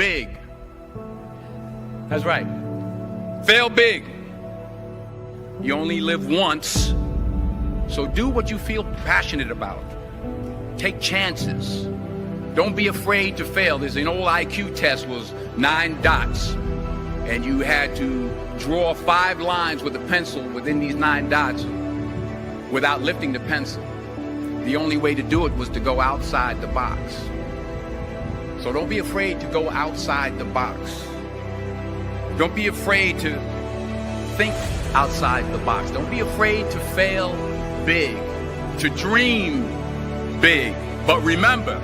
big. That's right. Fail big. You only live once, so do what you feel passionate about. Take chances. Don't be afraid to fail. There's an old IQ test, was 9 dots, and you had to draw 5 lines with a pencil within these 9 dots without lifting the pencil. The only way to do it was to go outside the box. So don't be afraid to go outside the box. Don't be afraid to think outside the box. Don't be afraid to fail big, to dream big. But remember,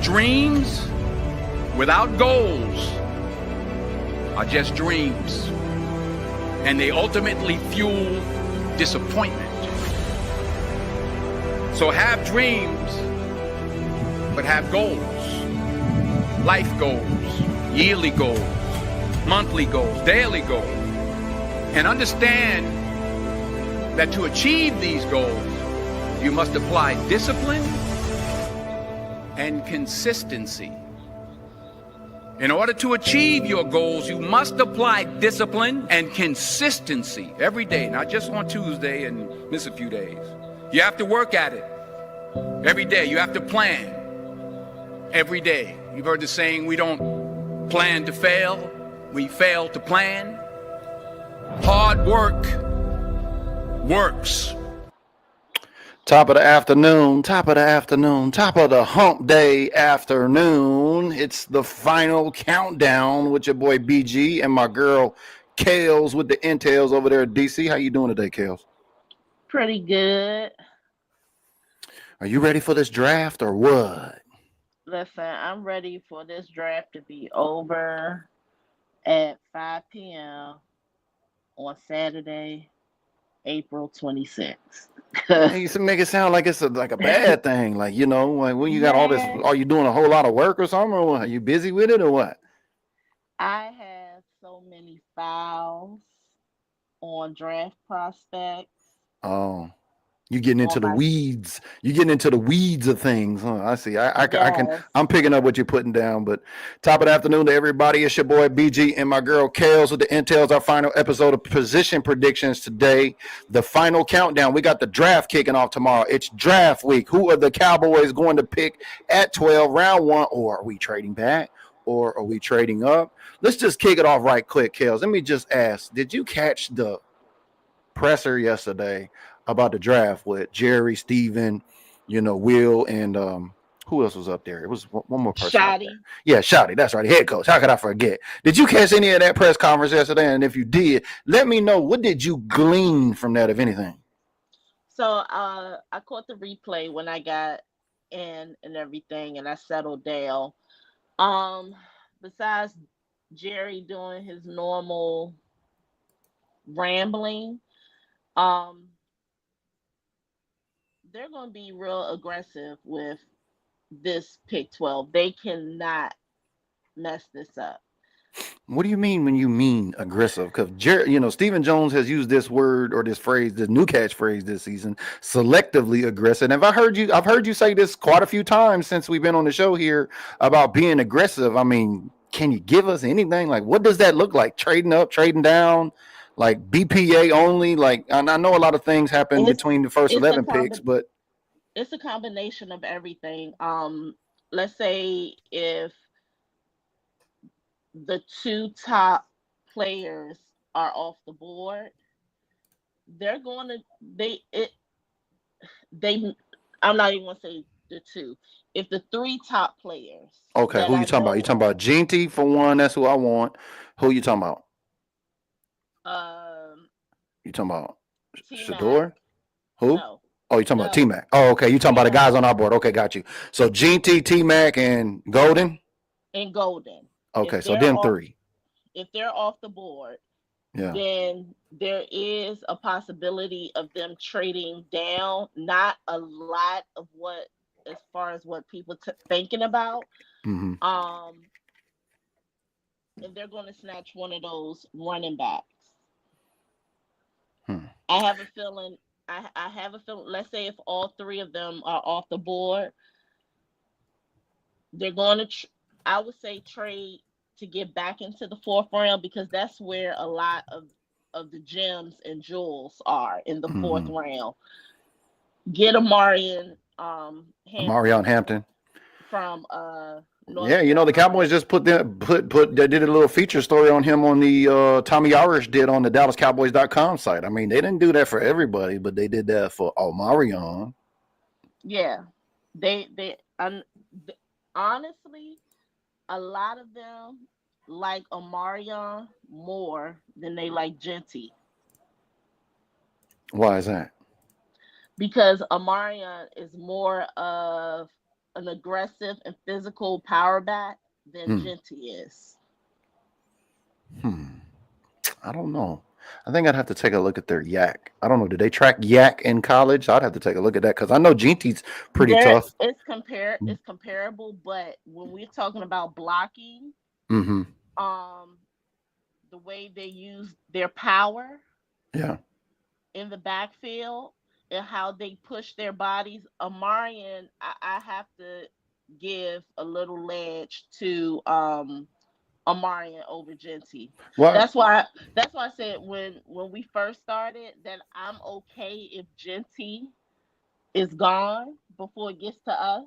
dreams without goals are just dreams, and they ultimately fuel disappointment. So have dreams, but have goals. Life goals, yearly goals, monthly goals, daily goals. And understand that to achieve these goals, you must apply discipline and consistency. In order to achieve your goals, you must apply discipline and consistency every day, not just on Tuesday and miss a few days. You have to work at it every day. You have to plan every day. You've heard the saying, we don't plan to fail, we fail to plan. Hard work works. Top of the afternoon, top of the hump day afternoon. It's the final countdown with your boy BG and my girl KELZ with the intels over there at DC. How you doing today, KELZ? Pretty good. Are you ready for this draft or what? Listen, I'm ready for this draft to be over at 5 p.m. on Saturday, April 26th. You make it sound like it's like a bad thing. Like, you know, like when you got all this, are you doing a whole lot of work or something? Or are you busy with it or what? I have so many files on draft prospects. Oh, you getting into the weeds. You getting into the weeds of things. Huh? I see. I'm picking up what you're putting down. But top of the afternoon to everybody. It's your boy BG and my girl KELZ with the intels. Our final episode of position predictions today. The final countdown. We got the draft kicking off tomorrow. It's draft week. Who are the Cowboys going to pick at 12, round 1? Or are we trading back? Or are we trading up? Let's just kick it off right quick, KELZ. Let me just ask, did you catch the presser yesterday about the draft with Jerry, Steven, Will, and who else was up there? It was one more person. Shotty. Yeah, Shotty. That's right. Head coach. How could I forget? Did you catch any of that press conference yesterday? And if you did, let me know. What did you glean from that, if anything? So I caught the replay when I got in and everything, and I settled down. Besides Jerry doing his normal rambling, they're going to be real aggressive with this pick 12. They cannot mess this up. What do you mean when you mean aggressive? Because Stephen Jones has used this word or this phrase, this new catchphrase this season, selectively aggressive. And I've heard you say this quite a few times since we've been on the show here about being aggressive. I mean, can you give us anything? Like, what does that look like? Trading up, trading down, like BPA only? Like, and I know a lot of things happen between the first 11 picks, but it's a combination of everything. Let's say if the 2 top players are off the board, they're going to I'm not even going to say the 2. If the 3 top players. Okay, who you talking about? You talking about Ginty for one? That's who I want. Who you talking about? You talking about T-Mac. Shador? Who? No. Oh, you talking about T-Mac. Oh, okay. You talking about the guys on our board. Okay, got you. So Ginty, T-Mac, and Golden? And Golden. Okay, so them 3. If they're off the board, yeah, then there is a possibility of them trading down. Not a lot of what, as far as what people thinking about. Mm-hmm. And they're going to snatch one of those running backs. I have a feeling. I have a feeling. Let's say if all 3 of them are off the board, they're going to I would say trade to get back into the fourth round because that's where a lot of the gems and jewels are in the fourth round. Get Amarian Marion Hampton Hampton. from North Yeah, you know the Carolina. Cowboys just they did a little feature story on him on the Tommy Irish did on the DallasCowboys.com site. I mean, they didn't do that for everybody, but they did that for Omarion. Yeah, they honestly, a lot of them like Omarion more than they like Genty Why is that? because Omarion is more of an aggressive and physical power back than Hmm. Genty is. I don't know. I think I'd have to take a look at their yak. I don't know. Did they track yak in college? I'd have to take a look at that because I know Genty's pretty There, tough. it's comparable, but when we're talking about blocking, Mm-hmm. um, the way they use their power Yeah. in the backfield and how they push their bodies. Amarian, I have to give a little ledge to Amarian over Genty. Well, That's why I said when we first started that I'm okay if Genty is gone before it gets to us.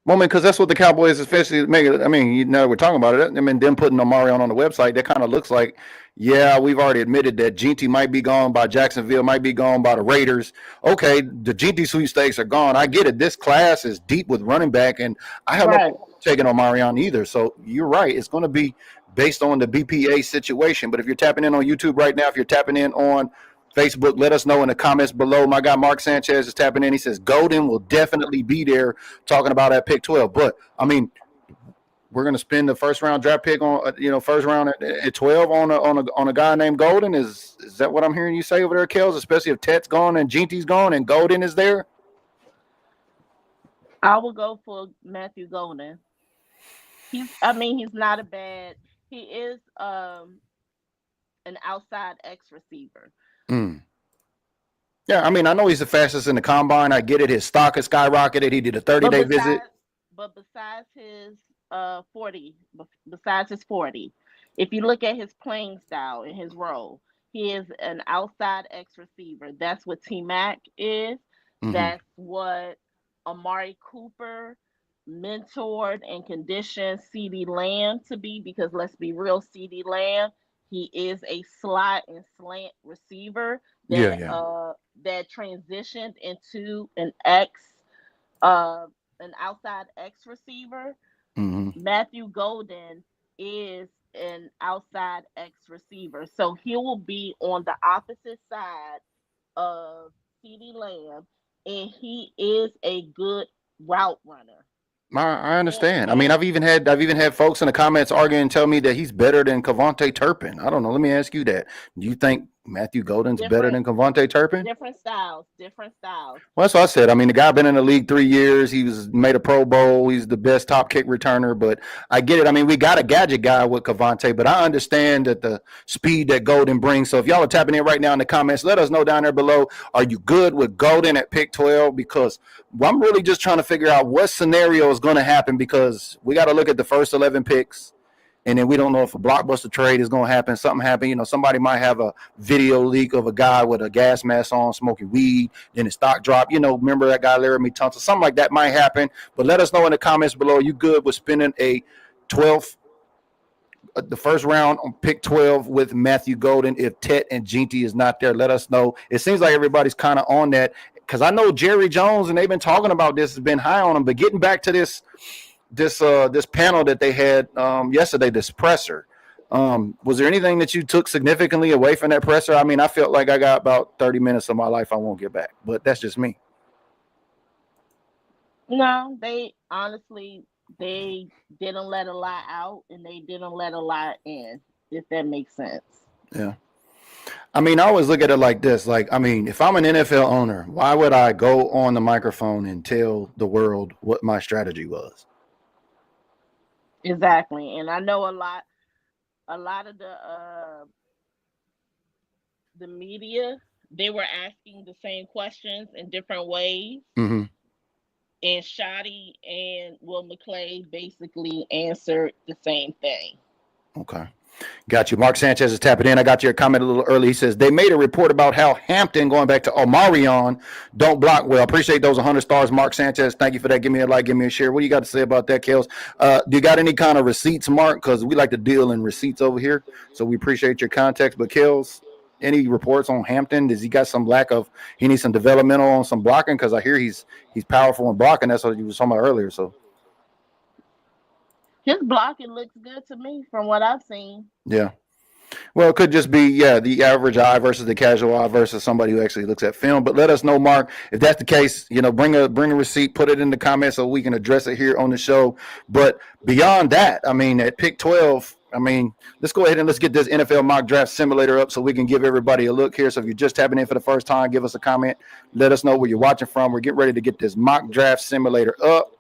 Moment, because that's what the Cowboys, especially make it. I mean, you know, we're talking about it. I mean, them putting Omarion on the website, that kind of looks like, yeah, we've already admitted that Genty might be gone by Jacksonville, might be gone by the Raiders. Okay, the Genty sweepstakes are gone. I get it. This class is deep with running back, and I have no Right. problem taking Omarion either. So you're right. It's going to be based on the BPA situation. But if you're tapping in on YouTube right now, if you're tapping in on Facebook, let us know in the comments below. My guy Mark Sanchez is tapping in. He says Golden will definitely be there talking about that pick 12. But I mean, we're going to spend the first round draft pick on first round at 12 on a guy named Golden. Is that what I'm hearing you say over there, Kels? Especially if Tet's gone and Genty's gone and Golden is there. I will go for Matthew Golden. He's not a bad. He is an outside X receiver. Mm. Yeah, I mean, I know he's the fastest in the combine. I get it. His stock has skyrocketed. He did a 30-day visit. But besides his 40, besides his 40, if you look at his playing style and his role, he is an outside X receiver. That's what T Mac is. Mm-hmm. That's what Amari Cooper mentored and conditioned CeeDee Lamb to be, because let's be real, CeeDee Lamb, he is a slot and slant receiver Yeah, that yeah. that transitioned into an outside X receiver. Mm-hmm. Matthew Golden is an outside X receiver. So he will be on the opposite side of CeeDee Lamb, and he is a good route runner. I understand. I mean, And I've even had folks in the comments arguing and tell me that he's better than Cavante Turpin. I don't know. Let me ask you that. Do you think Matthew Golden's better different than Cavante Turpin? different styles, different styles. Well, that's what I said. I mean, the guy been in the league 3 years. He was made a Pro Bowl. He's the best top kick returner. But I get it. I mean, we got a gadget guy with Cavante, but I understand that the speed that Golden brings. So if y'all are tapping in right now in the comments, let us know down there below. Are you good with Golden at pick 12? Because I'm really just trying to figure out what scenario is going to happen, because we got to look at the first 11 picks. And then we don't know if a blockbuster trade is going to happen. Something happen. You know, somebody might have a video leak of a guy with a gas mask on smoking weed. Then his stock drop. You know, remember that guy Laramie Tunsil? Something like that might happen. But let us know in the comments below. Are you good with spending a 12th, the first round on pick 12 with Matthew Golden? If Tet and Genty is not there, let us know. It seems like everybody's kind of on that, because I know Jerry Jones, and they've been talking about this, has been high on him. But getting back to this panel that they had yesterday, this presser. Was there anything that you took significantly away from that presser? I mean, I felt like I got about 30 minutes of my life I won't get back, but that's just me. No, they honestly they didn't let a lot out and they didn't let a lot in, if that makes sense. Yeah. I mean, I always look at it like this. Like, I mean, if I'm an NFL owner, why would I go on the microphone and tell the world what my strategy was? Exactly. And I know a lot of the media, they were asking the same questions in different ways. Mm-hmm. And Shotty and Will McClay basically answered the same thing. Okay. Got you. Mark Sanchez is tapping in. I got your comment a little early. He says, they made a report about how Hampton, going back to Omarion, don't block well. Appreciate those 100 stars, Mark Sanchez. Thank you for that. Give me a like, give me a share. What do you got to say about that, Kels? Do you got any kind of receipts, Mark? Because we like to deal in receipts over here. So we appreciate your context. But Kels, any reports on Hampton? Does he got some lack of, he needs some developmental on some blocking? Because I hear he's powerful in blocking. That's what you was talking about earlier. So his blocking looks good to me from what I've seen. Yeah. Well, it could just be, the average eye versus the casual eye versus somebody who actually looks at film. But let us know, Mark, if that's the case, bring a receipt, put it in the comments so we can address it here on the show. But beyond that, I mean, at pick 12, I mean, let's go ahead and let's get this NFL mock draft simulator up so we can give everybody a look here. So if you're just tapping in for the first time, give us a comment. Let us know where you're watching from. We're getting ready to get this mock draft simulator up.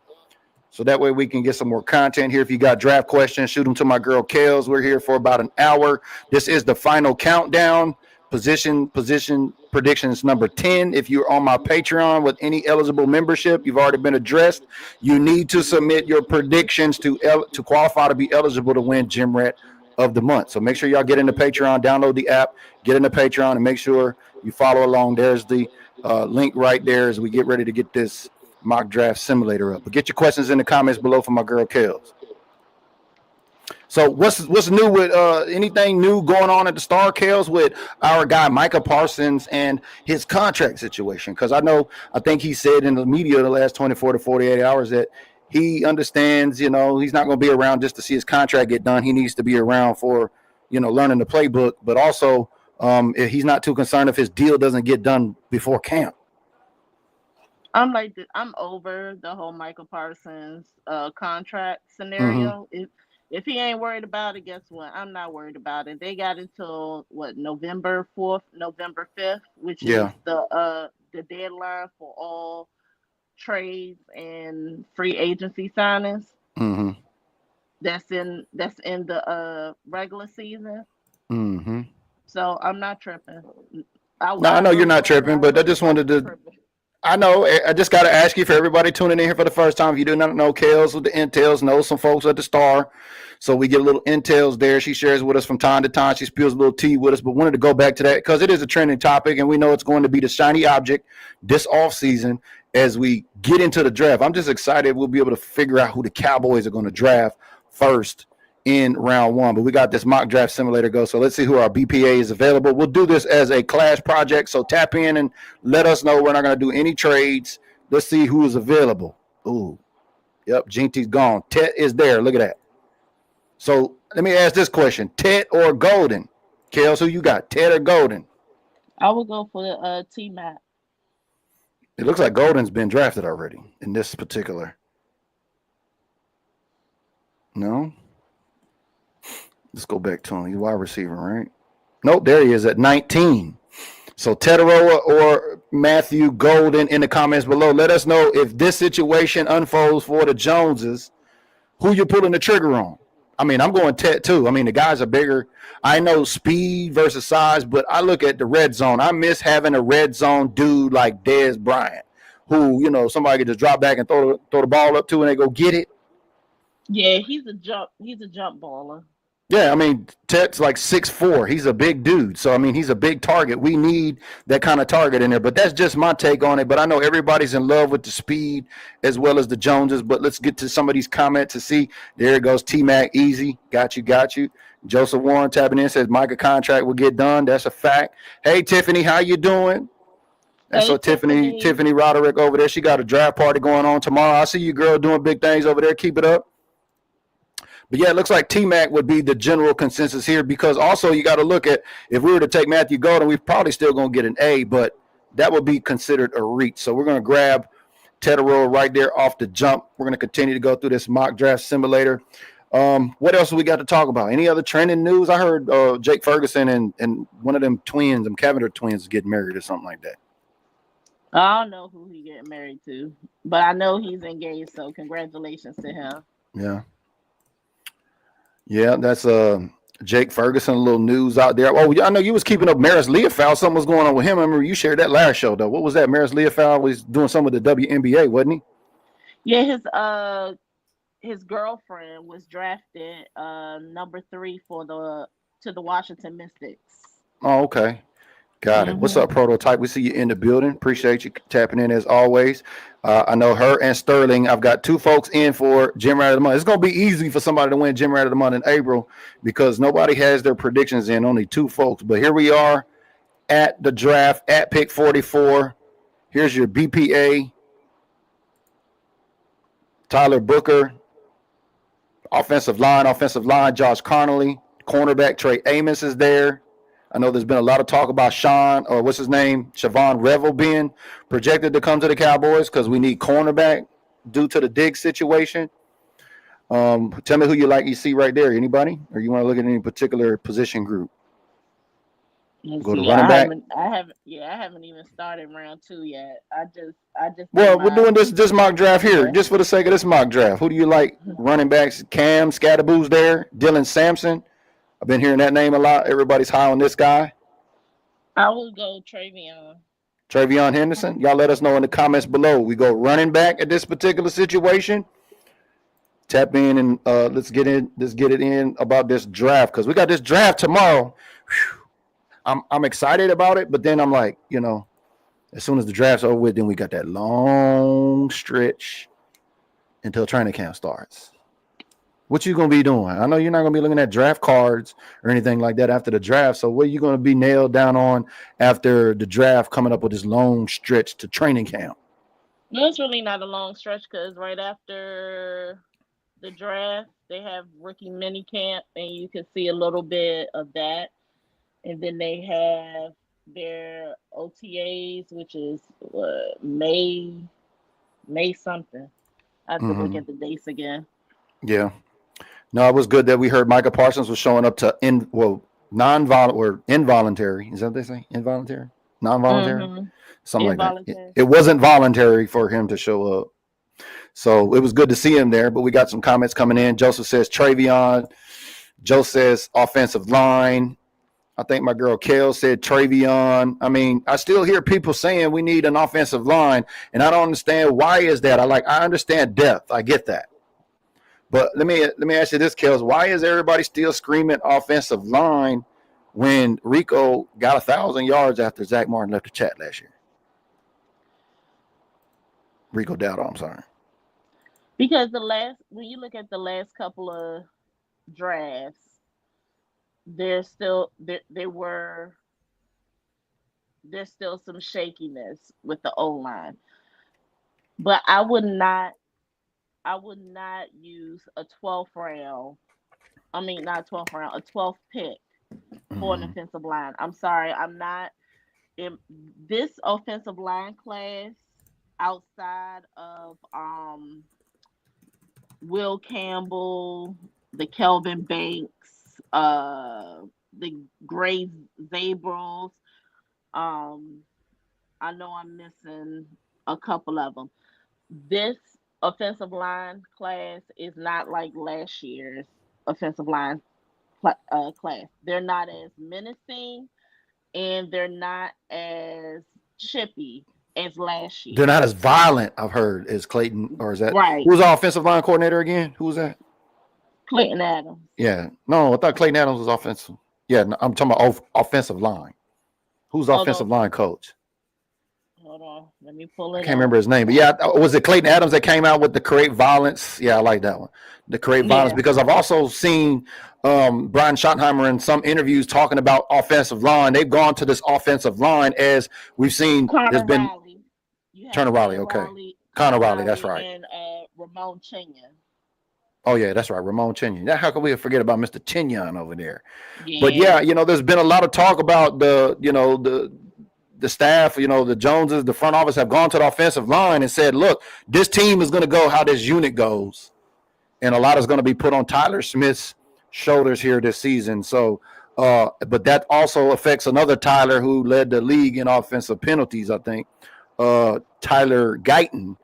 So that way we can get some more content here. If you got draft questions, shoot them to my girl Kels. We're here for about an hour. This is the final countdown. Position predictions number 10. If you're on my Patreon with any eligible membership, you've already been addressed. You need to submit your predictions to qualify to be eligible to win Gym Rat of the month. So make sure y'all get into Patreon, download the app, get into Patreon, and make sure you follow along. There's the link right there as we get ready to get this mock draft simulator up. But get your questions in the comments below for my girl Kels. So what's new with anything new going on at the Star, Kels, with our guy Micah Parsons and his contract situation? Because I think he said in the media the last 24 to 48 hours that he understands, he's not going to be around just to see his contract get done. He needs to be around for, learning the playbook. But also, he's not too concerned if his deal doesn't get done before camp. I'm over the whole Michael Parsons contract scenario. Mm-hmm. If he ain't worried about it, guess what? I'm not worried about it. They got until November 4th, November 5th, which is the deadline for all trades and free agency signings. Mm-hmm. That's in the regular season. Mm-hmm. So I'm not tripping. I know you're not tripping, but I just wanted to. I know. I just got to ask you, for everybody tuning in here for the first time, if you do not know Kels with the intels, know some folks at the Star. So we get a little intels there. She shares with us from time to time. She spills a little tea with us, but wanted to go back to that because it is a trending topic, and we know it's going to be the shiny object this offseason as we get into the draft. I'm just excited we'll be able to figure out who the Cowboys are going to draft first in round one. But we got this mock draft simulator go, so let's see who our BPA is available. We'll do this as a class project, so tap in and let us know. We're not going to do any trades. Let's see who is available. Ooh, yep, Jinty's gone. Tet is there. Look at that. So let me ask this question: Tet or Golden? Kels, who you got, Tet or Golden? I would go for T-Mac. It looks like Golden's been drafted already in this particular. No. Let's go back to him. He's wide receiver, right? Nope, there he is at 19. So Tetaroa or Matthew Golden in the comments below. Let us know if this situation unfolds for the Joneses, who you're pulling the trigger on. I mean, I'm going Tet too. I mean, the guys are bigger. I know speed versus size, but I look at the red zone. I miss having a red zone dude like Dez Bryant, who, somebody could just drop back and throw the ball up to and they go get it. Yeah, he's a jump baller. Yeah, I mean, Tet's like 6'4". He's a big dude. So, I mean, he's a big target. We need that kind of target in there. But that's just my take on it. But I know everybody's in love with the speed as well as the Joneses. But let's get to some of these comments to see. There it goes. T-Mac, easy. Got you. Joseph Warren tapping in, says Micah contract will get done. That's a fact. Hey, Tiffany, how you doing? And so Tiffany Roderick over there, she got a draft party going on tomorrow. I see you, girl, doing big things over there. Keep it up. But yeah, it looks like T-Mac would be the general consensus here, because also you got to look at, if we were to take Matthew Golden, we're probably still going to get an A, but that would be considered a reach. So we're going to grab Tetaroa right there off the jump. We're going to continue to go through this mock draft simulator. What else have we got to talk about? Any other trending news? I heard Jake Ferguson and one of them twins, them Cavender twins, is getting married or something like that. I don't know who he getting married to, but I know he's engaged, so congratulations to him. Yeah, that's Jake Ferguson, a little news out there. Oh, I know you was keeping up Maris Leofow. Something was going on with him. I remember you shared that last show, though. What was that? Maris Leofow was doing some of the WNBA, wasn't he? Yeah, his girlfriend was drafted number 3 for the Washington Mystics. Oh, okay. Got it. What's Hmm. up, Prototype? We see you in the building. Appreciate you tapping in as always. I know her and Sterling. I've got 2 folks in for Gym Rat of the Month. It's going to be easy for somebody to win Gym Rat of the Month in April because nobody has their predictions in, only 2 folks. But here we are at the draft at pick 44. Here's your BPA. Tyler Booker, offensive line, Josh Connolly, cornerback Trey Amos is there. I know there's been a lot of talk about Siobhan Revel being projected to come to the Cowboys because we need cornerback due to the Diggs situation. Tell me who you see right there. Anybody? Or you want to look at any particular position group? Go to running back. I haven't even started round 2 yet. I just. Well, we're doing this mock draft here just for the sake of this mock draft. Who do you like? Running backs, Cam Scatterboo's there, Dylan Sampson. I've been hearing that name a lot. Everybody's high on this guy. I will go Travion. Travion Henderson. Y'all let us know in the comments below. We go running back at this particular situation. Tap in and let's get it in about this draft because we got this draft tomorrow. Whew. I'm excited about it, but then I'm like, as soon as the draft's over with, then we got that long stretch until training camp starts. What you gonna be doing? I know you're not gonna be looking at draft cards or anything like that after the draft. So what are you gonna be nailed down on after the draft, coming up with this long stretch to training camp? No, it's really not a long stretch because right after the draft, they have rookie mini camp, and you can see a little bit of that. And then they have their OTAs, which is May something. I have to look at the dates again. Yeah. No, it was good that we heard Micah Parsons was showing up to involuntary. Is that what they say? Involuntary? Non-voluntary? Mm-hmm. Something like that. It wasn't voluntary for him to show up. So it was good to see him there. But we got some comments coming in. Joseph says Travion. Joe says offensive line. I think my girl KELZ said Travion. I mean, I still hear people saying we need an offensive line, and I don't understand why is that. I understand depth. I get that. But let me ask you this, KELZ. Why is everybody still screaming offensive line when Rico got 1,000 yards after Zach Martin left the chat last year? Rico Dowdle, I'm sorry. Because when you look at the last couple of drafts, there's still some shakiness with the O-line. But I would not use a 12th round. I mean, not 12th round, a 12th pick for an offensive line. I'm sorry, I'm not in this offensive line class outside of Will Campbell, the Kelvin Banks, the Gray Zabrals. I know I'm missing a couple of them. This offensive line class is not like last year's offensive line class. They're not as menacing and they're not as chippy as last year. They're not as violent, I've heard, as Clayton, or is that right? Who's our offensive line coordinator again? Who was that? Clayton Adams. Yeah. No, I thought Clayton Adams was offensive. Yeah, I'm talking about offensive line. Who's offensive line coach? Hold on. Let me pull it I can't remember his name. But yeah, was it Clayton Adams that came out with the Create Violence? Yeah, I like that one. The Create Violence, because I've also seen Brian Schottenheimer in some interviews talking about offensive line. They've gone to this offensive line as we've seen. There's been Turner Riley, okay. Connor Riley, that's right. And Ramon Chinyon. Oh, yeah, that's right. Ramon Chinyon. How can we forget about Mr. Chinyon over there? Yeah. But, yeah, there's been a lot of talk about the staff, the Joneses, the front office have gone to the offensive line and said, look, this team is going to go how this unit goes. And a lot is going to be put on Tyler Smith's shoulders here this season. So, but that also affects another Tyler who led the league in offensive penalties, I think, Tyler Guyton.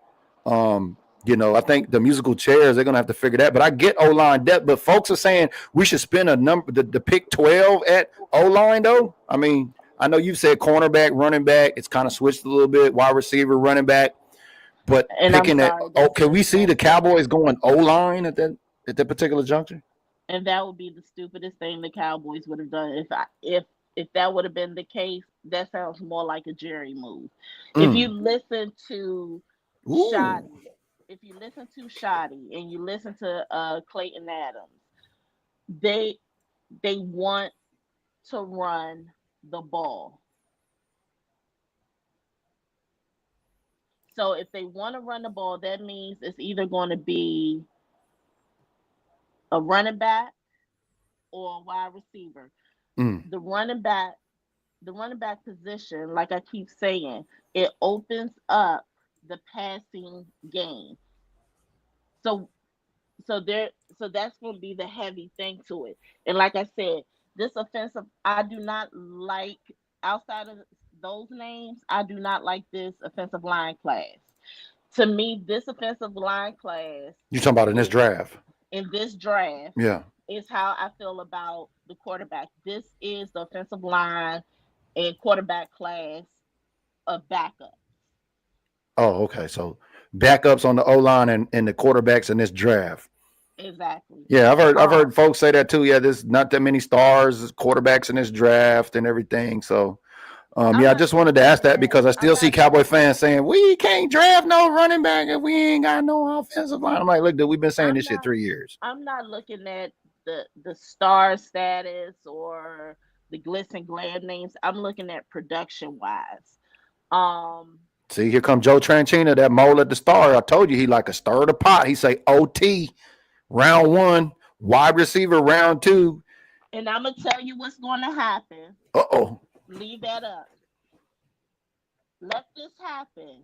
I think the musical chairs, they're going to have to figure that. But I get O-line depth. But folks are saying we should spend the pick 12 at O-line, though. I mean, I know you've said cornerback, running back. It's kind of switched a little bit, wide receiver, running back. But And I'm picking at sorry, can we see the Cowboys going O-line at that particular juncture? and that would be the stupidest thing the Cowboys would have done if that would have been the case. That sounds more like a Jerry move. If you listen to Ooh. Shoddy, and you listen to Clayton Adams, they want to run the ball. So if they want to run the ball, that means it's either going to be a running back or a wide receiver. The running back position, like I keep saying, it opens up the passing game. So that's going to be the heavy thing to it. And like I said, this offensive, I do not like, outside of those names, I do not like this offensive line class. To me, this offensive line class, You talking about in this draft? Yeah, is how I feel about the quarterback. This is the offensive line and quarterback class of backup. Oh, okay. So backups on the O-line and the quarterbacks in this draft. Exactly. Yeah, I've heard folks say that too. Yeah, there's not that many stars, quarterbacks in this draft and everything. So I just wanted to ask that because I still see Cowboy fans saying we can't draft no running back if we ain't got no offensive line. I'm like, look, dude, we've been saying this shit 3 years. I'm not looking at the star status or the glitz and glam names. I'm looking at production wise. See, here come Joe Tranchina, that mole at the star. I told you he like a stir of the pot. He say OT round 1, wide receiver round 2. And I'm gonna tell you what's going to happen. Leave that up. Let this happen.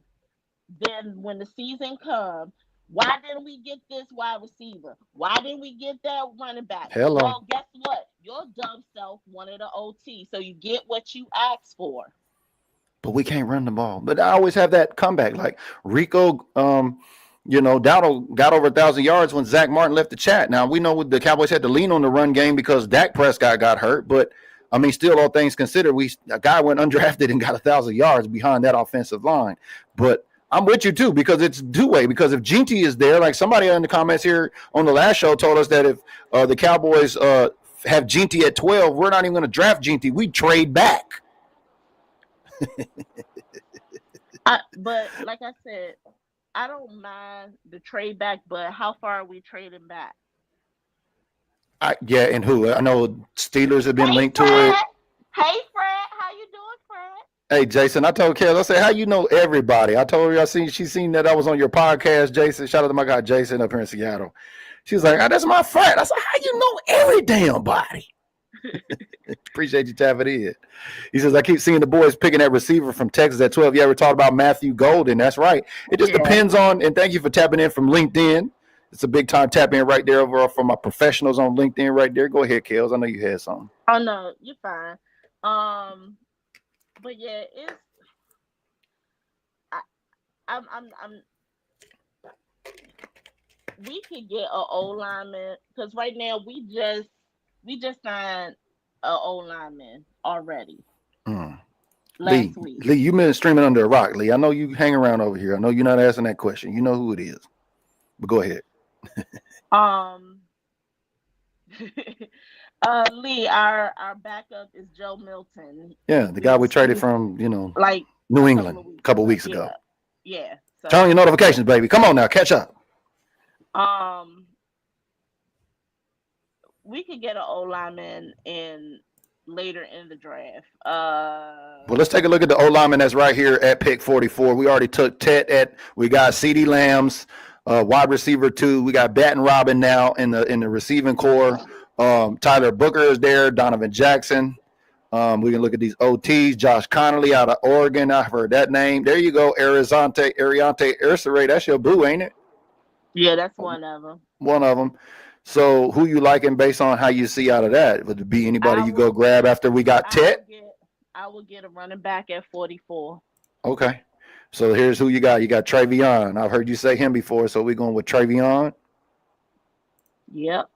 Then when the season comes, why didn't we get this wide receiver? Why didn't we get that running back? Hello. Well, guess what? Your dumb self wanted an OT, so you get what you asked for. But we can't run the ball. But I always have that comeback. Like Rico, Dowdle got over 1,000 yards when Zach Martin left the chat. Now, we know the Cowboys had to lean on the run game because Dak Prescott got hurt. But, I mean, still, all things considered, a guy went undrafted and got 1,000 yards behind that offensive line. But I'm with you, too, because it's two-way. Because if Ginty is there, like somebody in the comments here on the last show told us that if the Cowboys have Ginty at 12, we're not even going to draft Ginty. We trade back. But like I said, I don't mind the trade back, but how far are we trading back? And who? I know Steelers have been linked Fred. to it. Hey, Fred. How you doing, Fred? Hey, Jason, I told KELZ, I said, how you know everybody? I told her she seen that I was on your podcast, Jason. Shout out to my guy, Jason, up here in Seattle. She was like, that's my friend. I said, how you know every damn body? Appreciate you tapping in. He says, I keep seeing the boys picking that receiver from Texas at 12. You ever talked about Matthew Golden? That's right. It just depends on, and thank you for tapping in from LinkedIn. It's a big time tap in right there over from my professionals on LinkedIn right there. Go ahead, KELZ. I know you had something. Oh no, you're fine. But yeah, we could get an O lineman because right now we just signed an O lineman already. Last week. Lee, you've been streaming under a rock, Lee. I know you hang around over here. I know you're not asking that question. You know who it is. But go ahead. Lee, our backup is Joe Milton. Yeah, the guy we traded from, like New England a couple weeks ago. Yeah. So, turn on your notifications, baby. Come on now, catch up. We could get an O lineman later in the draft. Well, let's take a look at the O lineman that's right here at pick 44. We already took Tet we got CeeDee Lamb's wide receiver 2. We got Batten Robin now in the receiving core. Tyler Booker is there, Donovan Jackson. We can look at these OTs. Josh Connolly out of Oregon. I've heard that name. There you go, Ariante Ursare. That's your boo, ain't it? Yeah, that's one of them. One of them. So who you liking based on how you see out of that? Would it be anybody you go grab after we got Tet? I will get a running back at 44. Okay. So here's who you got. You got Travion. I've heard you say him before, so we're going with Travion. Yep.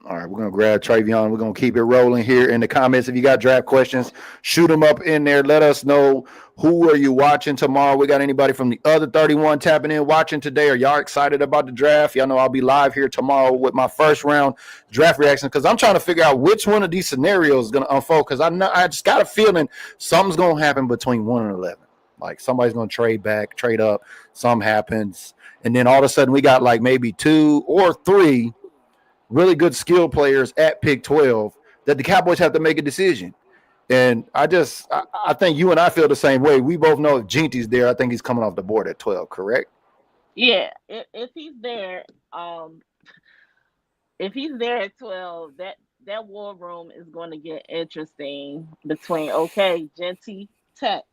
All right, we're gonna grab Travion. We're gonna keep it rolling here in the comments. If you got draft questions, shoot them up in there. Let us know who are you watching tomorrow. We got anybody from the other 31 tapping in watching today? Are y'all excited about the draft? Y'all know I'll be live here tomorrow with my first round draft reaction because I'm trying to figure out which one of these scenarios is gonna unfold. Because I just got a feeling something's gonna happen between 1 and 11. Like somebody's gonna trade back, trade up. Something happens, and then all of a sudden we got like maybe 2 or 3 really good skill players at pick 12 that the Cowboys have to make a decision. And I think you and I feel the same way. We both know if Jinty's there, I think he's coming off the board at 12, correct? Yeah, if he's there, at 12, that war room is going to get interesting between Genty Tech.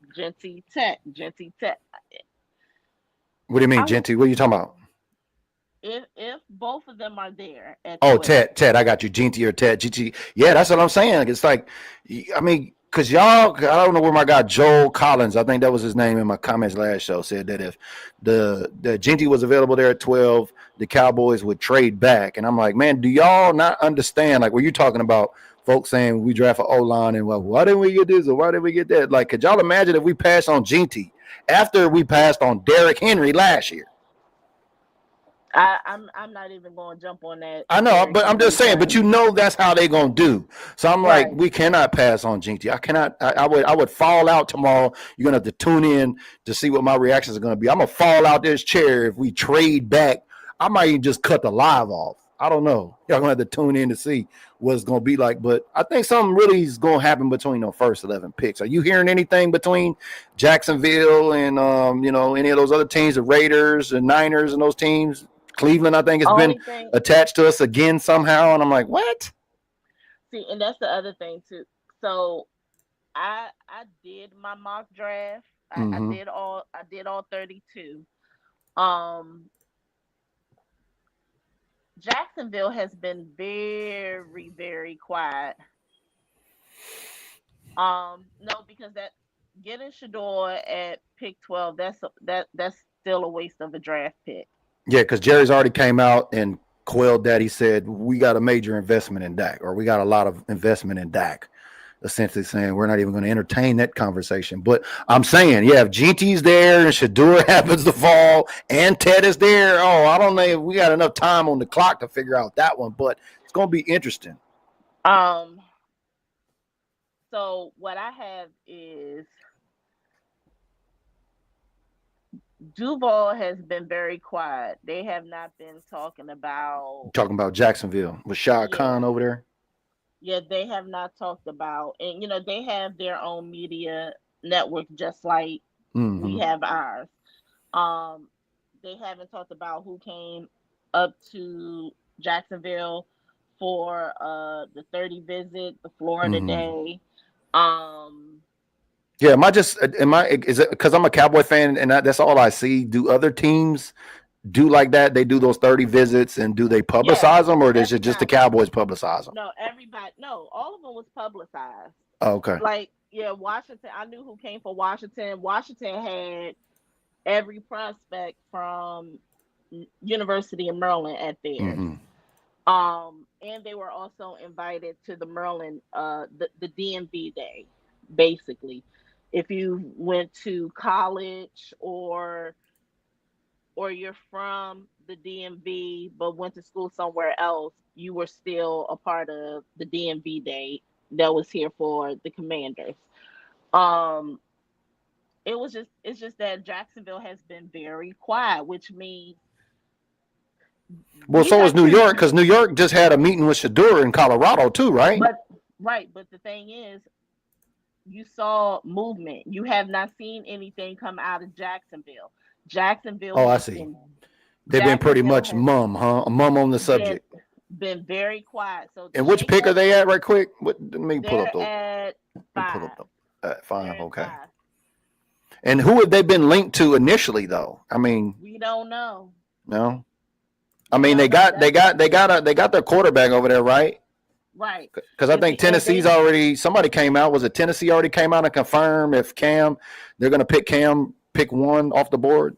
What do you mean, Jinty? What are you talking about? If both of them are there at 12. Ted, I got you. Jinty or Ted, GT. Yeah, that's what I'm saying. It's like, I mean, because y'all, I don't know where my guy Joel Collins, I think that was his name in my comments last show, said that if the Jinty was available there at 12, the Cowboys would trade back. And I'm like, man, do y'all not understand? Like, when you're talking about folks saying we draft an O-line and, well, why didn't we get this or why didn't we get that? Like, could y'all imagine if we passed on Jinty after we passed on Derrick Henry last year? I'm not even going to jump on that. I know, but I'm just saying. But you know that's how they gonna do. So I'm like, we cannot pass on Jinty. I cannot. I would fall out tomorrow. You're gonna have to tune in to see what my reactions are gonna be. I'm gonna fall out this chair if we trade back. I might even just cut the live off. I don't know. Y'all gonna have to tune in to see what it's gonna be like. But I think something really is gonna happen between the first 11 picks. Are you hearing anything between Jacksonville and any of those other teams, the Raiders and Niners and those teams? Cleveland, I think, has been attached to us again somehow, and I'm like, what? See, and that's the other thing too. So, I did my mock draft. I did all 32. Jacksonville has been very, very quiet. No, because that getting Shador at pick 12, that's still a waste of a draft pick. Yeah, because Jerry's already came out and quelled that. He said, we got a major investment in Dak, or we got a lot of investment in Dak, essentially saying we're not even going to entertain that conversation. But I'm saying, yeah, if GT's there and Shador happens to fall and Ted is there, I don't know if we got enough time on the clock to figure out that one, but it's going to be interesting. So what I have is Duval has been very quiet. They have not been talking about Jacksonville with Shad Khan over there. Yeah, they have not talked about, and they have their own media network just like we have ours. They haven't talked about who came up to Jacksonville for the 30 visit, the Florida day. Yeah, is it because I'm a Cowboy fan and that's all I see? Do other teams do like that? They do those 30 visits and do they publicize them, or is it just the Cowboys publicize them? No, all of them was publicized. Oh, okay. Like, yeah, Washington, I knew who came for Washington. Washington had every prospect from University of Maryland at theirs. And they were also invited to the Maryland, the DMV day, basically. If you went to college or you're from the DMV but went to school somewhere else, you were still a part of the DMV day that was here for the Commanders. It's just that Jacksonville has been very quiet, which means so is New York, because New York just had a meeting with Shador in Colorado too, right? But the thing is, you saw movement. You have not seen anything come out of Jacksonville. I see. They've been pretty much mum on the subject. Been very quiet. So, and which pick are they at, right quick? Let me pull up those. At 5. At 5, okay. 5. And who have they been linked to initially, though? I mean, we don't know. No, I mean they got their quarterback over there, right? Right. Because I think Tennessee's already. Somebody came out. Was it Tennessee already came out and confirmed if they're going to pick one off the board?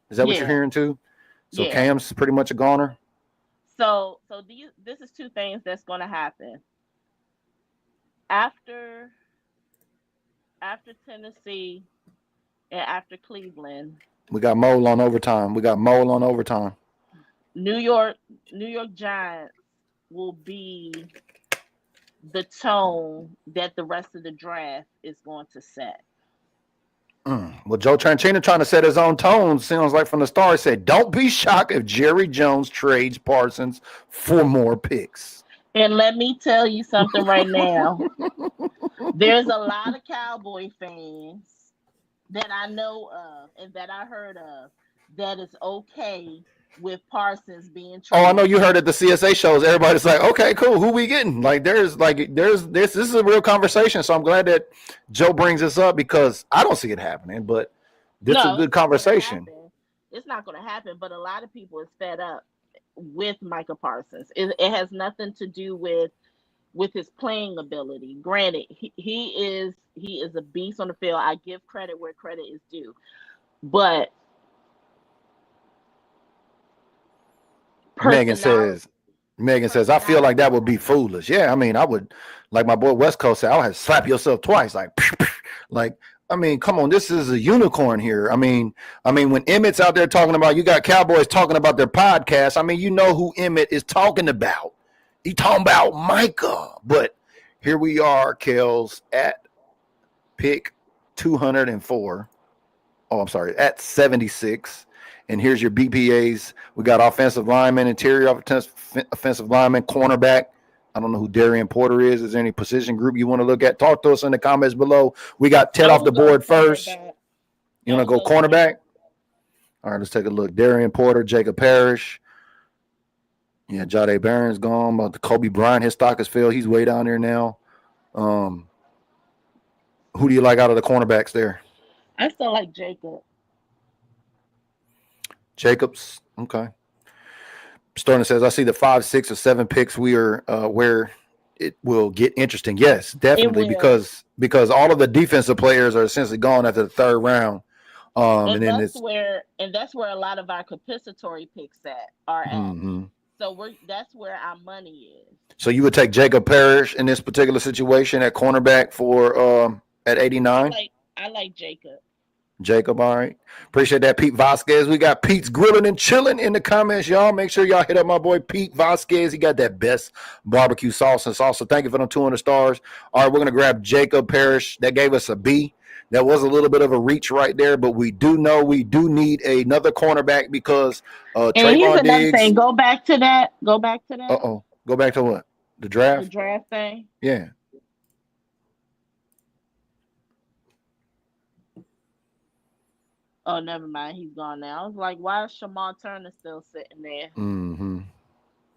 Is that what you're hearing too? So Cam's pretty much a goner. So this is two things that's going to happen after Tennessee and after Cleveland. We got Mole on overtime. New York Giants will be the tone that the rest of the draft is going to set. Well, Joe Tranchina trying to set his own tone. Sounds like from the start. He said, "Don't be shocked if Jerry Jones trades Parsons for more picks." And let me tell you something right now. There's a lot of Cowboy fans that I know of and that I heard of that is okay with Parsons being traded. Oh, I know you heard at the CSA shows. Everybody's like, "Okay, cool. Who we getting?" Like, there's this is a real conversation. So I'm glad that Joe brings this up because I don't see it happening, but this is a good conversation. It's not going to happen, but a lot of people is fed up with Micah Parsons. It has nothing to do with his playing ability. Granted, he is a beast on the field. I give credit where credit is due, but Megan says, I feel like that would be foolish. Yeah, I mean, I would, like my boy West Coast said, I would have slap yourself twice. Like, I mean, come on, this is a unicorn here. I mean, when Emmett's out there talking about, you got Cowboys talking about their podcast. I mean, you know who Emmett is talking about. He talking about Micah. But here we are, KELZ, at pick 204. Oh, I'm sorry, at 76. And here's your BPAs. We got offensive lineman, interior offensive lineman, cornerback. I don't know who Darian Porter is. Is there any position group you want to look at? Talk to us in the comments below. We got Ted off the board first. You want to go cornerback? All right, let's take a look. Darian Porter, Jacob Parrish. Yeah, Jahdae Barron's gone. But the Kobe Bryant, his stock has failed. He's way down there now. Who do you like out of the cornerbacks there? I still like Jacob. Jacobs, okay. Sterling says, I see the 5, 6, or 7 picks we are where it will get interesting. Yes, definitely, because all of the defensive players are essentially gone after the third round. And that's where a lot of our compensatory picks are at. Mm-hmm. So that's where our money is. So you would take Jacob Parrish in this particular situation at cornerback for at 89? I like Jacob. Jacob, all right. Appreciate that, Pete Vasquez. We got Pete's Grilling and Chilling in the comments, y'all. Make sure y'all hit up my boy Pete Vasquez. He got that best barbecue sauce and salsa. Thank you for them 200 stars. All right, we're going to grab Jacob Parrish. That gave us a B. That was a little bit of a reach right there, but we do know we do need another cornerback because and here's another thing. Go back to that. Uh-oh. Go back to what? The draft? The draft thing? Yeah. Oh, never mind. He's gone now. I was like, why is Shamar Turner still sitting there? Mm-hmm.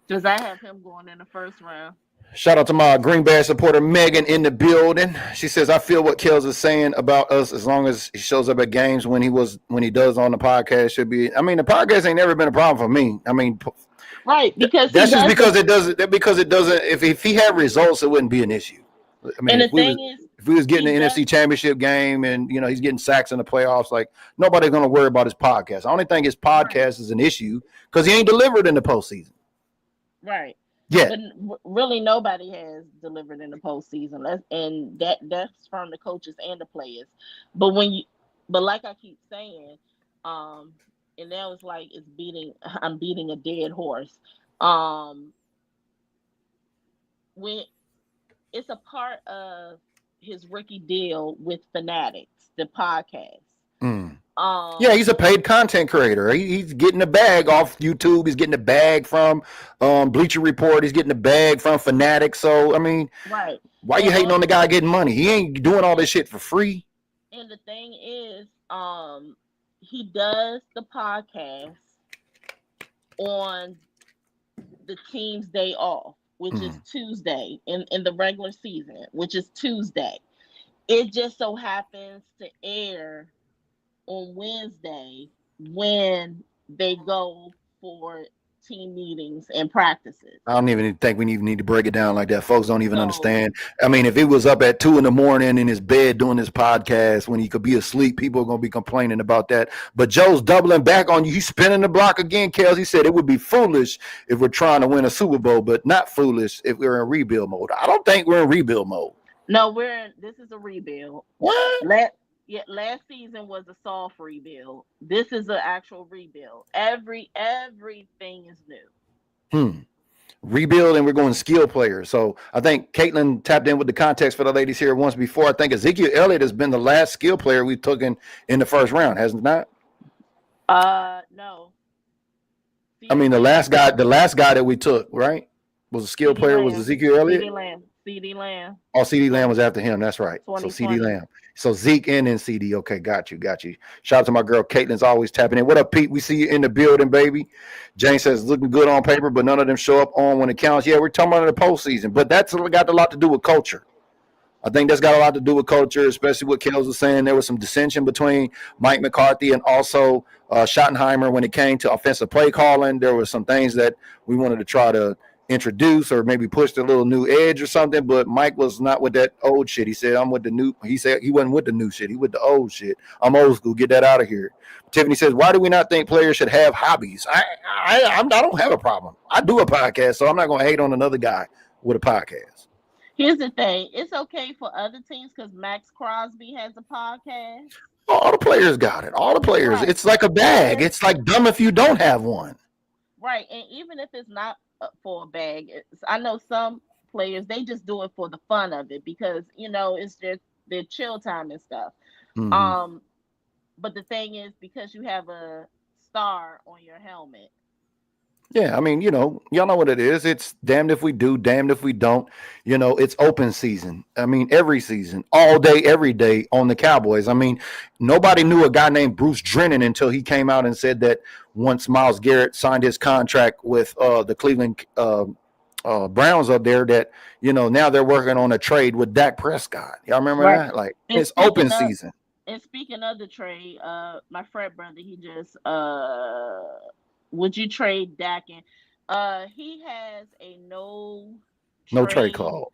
Because I have him going in the first round. Shout out to my Green Bay supporter, Megan, in the building. She says, I feel what KELZ is saying about us as long as he shows up at games when he does on the podcast should be. I mean, the podcast ain't never been a problem for me. I mean, right, because that's just because it doesn't. If he had results, it wouldn't be an issue. I mean, and if we was getting the NFC Championship game and he's getting sacks in the playoffs, like nobody's gonna worry about his podcast. I only think his podcast is an issue because he ain't delivered in the postseason. Right. Yeah. But really, nobody has delivered in the postseason. That's from the coaches and the players. But like I keep saying, and now it's like I'm beating a dead horse. When it's a part of his rookie deal with Fanatics, the podcast. Yeah, he's a paid content creator. He's getting a bag off YouTube. He's getting a bag from Bleacher Report. He's getting a bag from Fanatics. So, I mean, right. Why are you hating on the guy getting money? He ain't doing all this shit for free. And the thing is, he does the podcast on the team's day off, which is Tuesday in the regular season, which is Tuesday. It just so happens to air on Wednesday when they go for team meetings and practices. I don't even think we even need to break it down like that. Folks don't even So, understand. I mean, if he was up at 2 a.m. in his bed doing his podcast when he could be asleep, people are going to be complaining about that. But Joe's doubling back on you. He's spinning the block again, Kels. He said it would be foolish if we're trying to win a Super Bowl, but not foolish if we're in rebuild mode. I don't think we're in rebuild mode. no, this is a rebuild. What? Last season was a soft rebuild. This is an actual rebuild. Everything is new. Rebuild, and we're going skill players. So I think Caitlin tapped in with the context for the ladies here once before. I think Ezekiel Elliott has been the last skill player we took in the first round, hasn't it not? No. I mean, the last guy that we took, right, was a skill player, was Ezekiel Elliott. CeeDee Lamb. Oh, CeeDee Lamb was after him. That's right. So 2020. CeeDee Lamb. So Zeke and then CD. Okay, got you. Shout out to my girl Caitlin's always tapping in. What up, Pete? We see you in the building, baby. Jane says looking good on paper, but none of them show up on when it counts. Yeah, we're talking about the postseason, but that's got a lot to do with culture. I think that's got a lot to do with culture, especially what Kels was saying. There was some dissension between Mike McCarthy and also Schottenheimer when it came to offensive play calling. There were some things that we wanted to try to introduce or maybe push a little new edge or something, but Mike was not with that old shit. He said, I'm with the new. He said he wasn't with the new shit. He with the old shit. I'm old school. Get that out of here. Tiffany says, why do we not think players should have hobbies? I don't have a problem. I do a podcast, so I'm not going to hate on another guy with a podcast. Here's the thing. It's okay for other teams because Max Crosby has a podcast. All the players got it. All the players. Right. It's like a bag. It's like dumb if you don't have one. Right. And even if it's not for a bag, I know some players, they just do it for the fun of it because, it's their chill time and stuff. Mm-hmm. But the thing is, because you have a star on your helmet. Yeah, I mean, y'all know what it is. It's damned if we do, damned if we don't. It's open season. I mean, every season, all day, every day on the Cowboys. I mean, nobody knew a guy named Bruce Drennan until he came out and said that once Myles Garrett signed his contract with the Cleveland Browns up there that, now they're working on a trade with Dak Prescott. Y'all remember that? Like, it's open season. And speaking of the trade, my frat brother, he just would you trade Dak in? He has a no trade clause.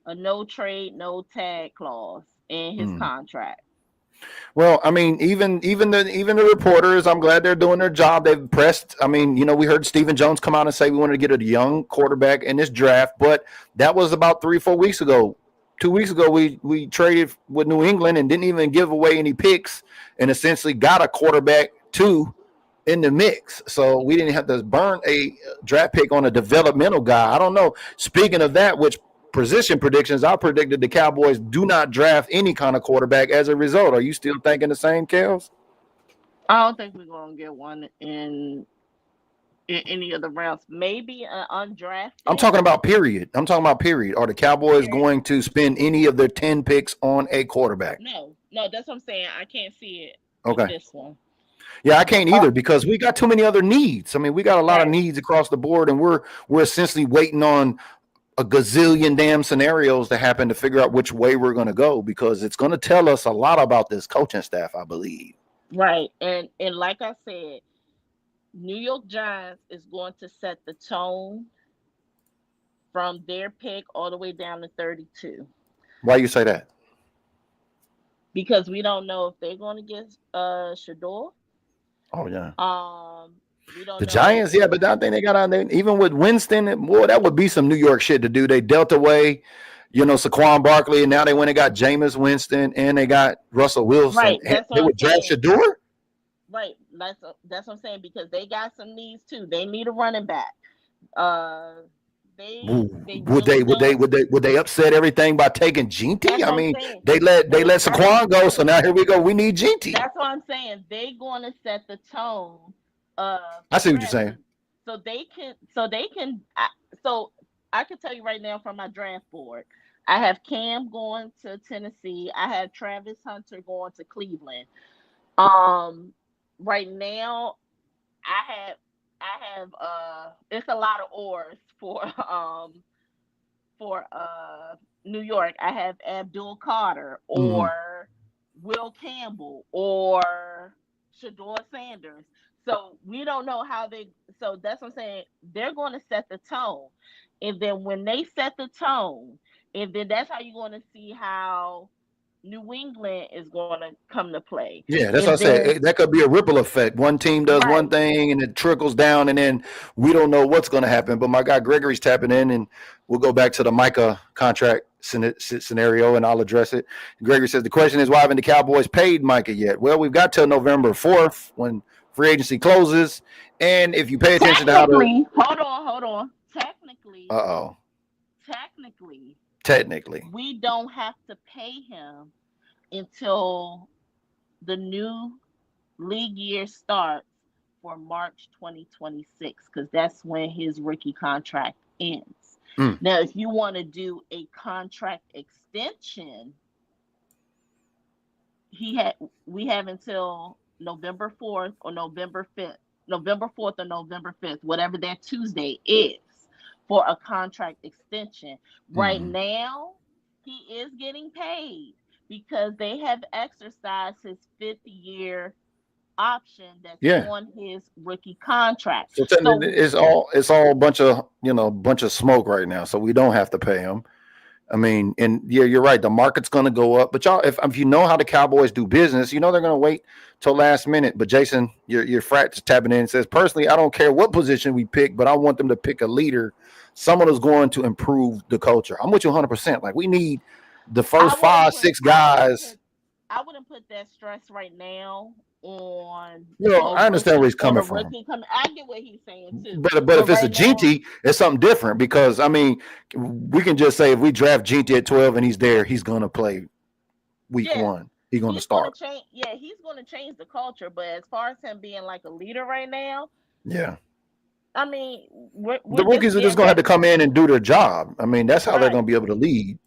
A no trade, no tag clause in his contract. Well, I mean, even the reporters, I'm glad they're doing their job. They've pressed. I mean, we heard Stephen Jones come out and say we wanted to get a young quarterback in this draft, but that was about 3-4 weeks ago. 2 weeks ago, we traded with New England and didn't even give away any picks and essentially got a quarterback too in the mix. So we didn't have to burn a draft pick on a developmental guy. I don't know. Speaking of that, which position predictions, I predicted the Cowboys do not draft any kind of quarterback as a result. Are you still thinking the same, Kels? I don't think we're going to get one in any of the rounds. Maybe an undrafted. I'm talking about period. Are the Cowboys going to spend any of their 10 picks on a quarterback? No, that's what I'm saying. I can't see it. Okay. This one. Yeah, I can't either because we got too many other needs. I mean, we got a lot of needs across the board, and we're essentially waiting on a gazillion damn scenarios to happen to figure out which way we're going to go because it's going to tell us a lot about this coaching staff, I believe. Right, and like I said, New York Giants is going to set the tone from their pick all the way down to 32. Why you say that? Because we don't know if they're going to get Shador. Oh yeah. We don't the know Giants, yeah, but I think they got on there. Even with Winston, boy, that would be some New York shit to do. They dealt away, Saquon Barkley, and now they went and got Jameis Winston, and they got Russell Wilson. Right, they would draft Shador. Right, that's what I'm saying because they got some needs too. They need a running back. Would they upset everything by taking Ginty? I mean, they let Saquon go, so now here we go. We need Ginty. That's what I'm saying. They're going to set the tone. I see what you're saying. So I can tell you right now from my draft board, I have Cam going to Tennessee. I have Travis Hunter going to Cleveland. Right now, I have it's a lot of ors for New York. I have Abdul Carter or Will Campbell or Shador Sanders. So we don't know how they. So that's what I'm saying. They're going to set the tone, and then when they set the tone, and then that's how you're going to see how New England is going to come to play. Yeah, that's what I And then said. That could be a ripple effect. One team does one right, thing and it trickles down, and then we don't know what's going to happen. But my guy Gregory's tapping in, and we'll go back to the Micah contract scenario, and I'll address it. Gregory says the question is, why haven't the Cowboys paid Micah yet? Well, we've got till November 4th when free agency closes, and if you pay attention to how the technically, hold on. Technically, uh-oh, technically, we don't have to pay him until the new league year starts for March 2026, because that's when his rookie contract ends. Now, if you want to do a contract extension, we have until November 4th or November 5th, whatever that Tuesday is, for a contract extension. Right now, he is getting paid because they have exercised his 5th-year option that's on his rookie contract. So it's all a bunch of smoke right now. So we don't have to pay him. I mean, and yeah, you're right. The market's going to go up, but y'all, if you know how the Cowboys do business, you know they're going to wait till last minute. But Jason, your frat's tapping in and says, personally, I don't care what position we pick, but I want them to pick a leader, someone who's going to improve the culture. I'm with you 100%. Like we need the first 5-6 guys. I wouldn't put that stress right now on. I understand where he's coming from. I get what he's saying too. But if it's a Ginty, it's something different, because I mean, we can just say if we draft Ginty at 12 and he's there, he's going to play week 1. He's going to start. He's going to change the culture. But as far as him being like a leader right now, I mean, the rookies are just going to have to come in and do their job. I mean, that's how they're going to be able to lead.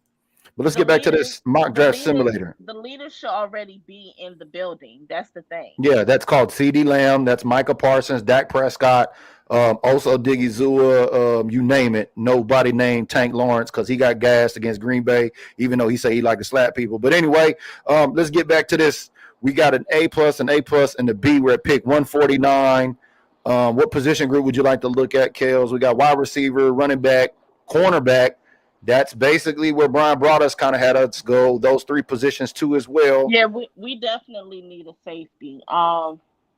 But let's get back to this mock draft simulator. The leaders should already be in the building. That's the thing. Yeah, that's called CeeDee Lamb. That's Micah Parsons, Dak Prescott, also Diggy Zua, you name it. Nobody named Tank Lawrence because he got gassed against Green Bay, even though he said he liked to slap people. But anyway, let's get back to this. We got an A+, and the B. We're at pick 149. What position group would you like to look at, KELZ? We got wide receiver, running back, cornerback. That's basically where Brian brought us, kind of had us go those 3 positions too as well. Yeah, we definitely need a safety.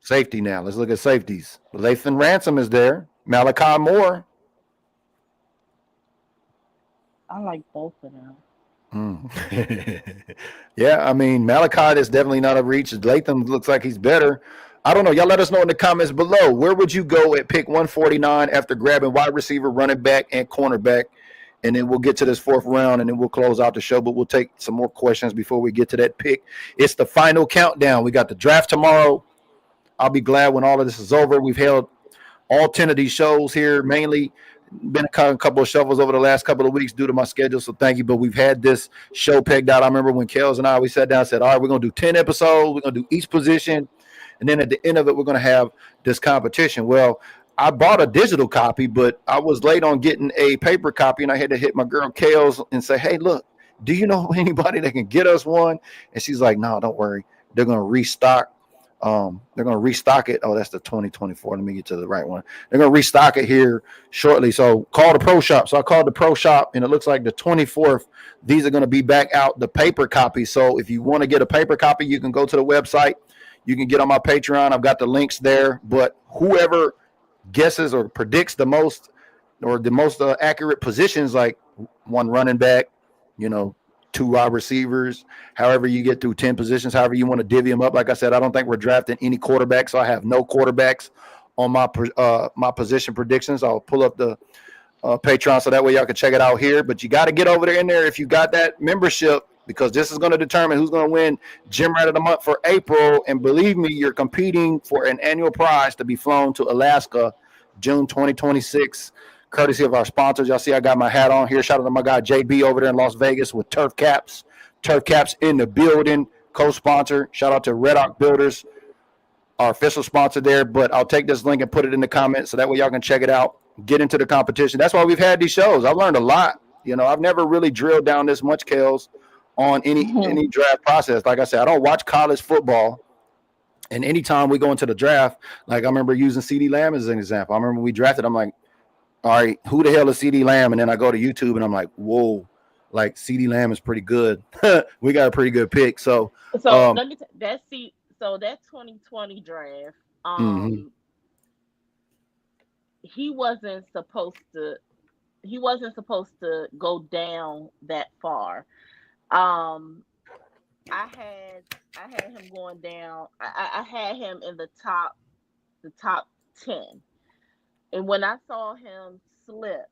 Safety now. Let's look at safeties. Lathan Ransom is there. Malachi Moore. I like both of them. Yeah, I mean, Malachi is definitely not a reach. Lathan looks like he's better. I don't know. Y'all let us know in the comments below. Where would you go at pick 149 after grabbing wide receiver, running back, and cornerback? And then we'll get to this 4th round, and then we'll close out the show. But we'll take some more questions before we get to that pick. It's the final countdown. We got the draft tomorrow. I'll be glad when all of this is over. We've held all 10 of these shows here, mainly been a couple of shuffles over the last couple of weeks due to my schedule, so thank you. But we've had this show pegged out. I remember when KELZ and I, we sat down and said, all right, we're going to do 10 episodes. We're going to do each position. And then at the end of it, we're going to have this competition. Well, I bought a digital copy, but I was late on getting a paper copy, and I had to hit my girl KELZ and say, hey, look, do you know anybody that can get us one? And she's like, no, don't worry. They're going to restock. They're going to restock it. Oh, that's the 2024. Let me get to the right one. They're going to restock it here shortly. So call the pro shop. So I called the pro shop, and it looks like the 24th, these are going to be back out, the paper copy. So if you want to get a paper copy, you can go to the website. You can get on my Patreon. I've got the links there. But whoever guesses or predicts the most accurate positions, like one running back, 2 wide receivers, however you get through 10 positions, however you want to divvy them up. Like I said, I don't think we're drafting any quarterbacks, so I have no quarterbacks on my position predictions. I'll pull up the Patreon so that way y'all can check it out here. But you got to get over there in there if you got that membership, because this is going to determine who's going to win Gym Rat of the Month for April. And believe me, you're competing for an annual prize to be flown to Alaska, June 2026, courtesy of our sponsors. Y'all see I got my hat on here. Shout out to my guy JB over there in Las Vegas with Turf Caps. Turf Caps in the building, co-sponsor. Shout out to Red Oak Builders, our official sponsor there. But I'll take this link and put it in the comments so that way y'all can check it out, get into the competition. That's why we've had these shows. I've learned a lot. I've never really drilled down this much, KELZ, on any draft process. Like I said, I don't watch college football. And anytime we go into the draft, like I remember using CD Lamb as an example. I remember we drafted, I'm like, all right, who the hell is CD Lamb? And then I go to YouTube and I'm like, whoa, like CD Lamb is pretty good. We got a pretty good pick. So, So let me so that 2020 draft, mm-hmm. he wasn't supposed to go down that far. I had him going down. I had him in the top 10. And when I saw him slip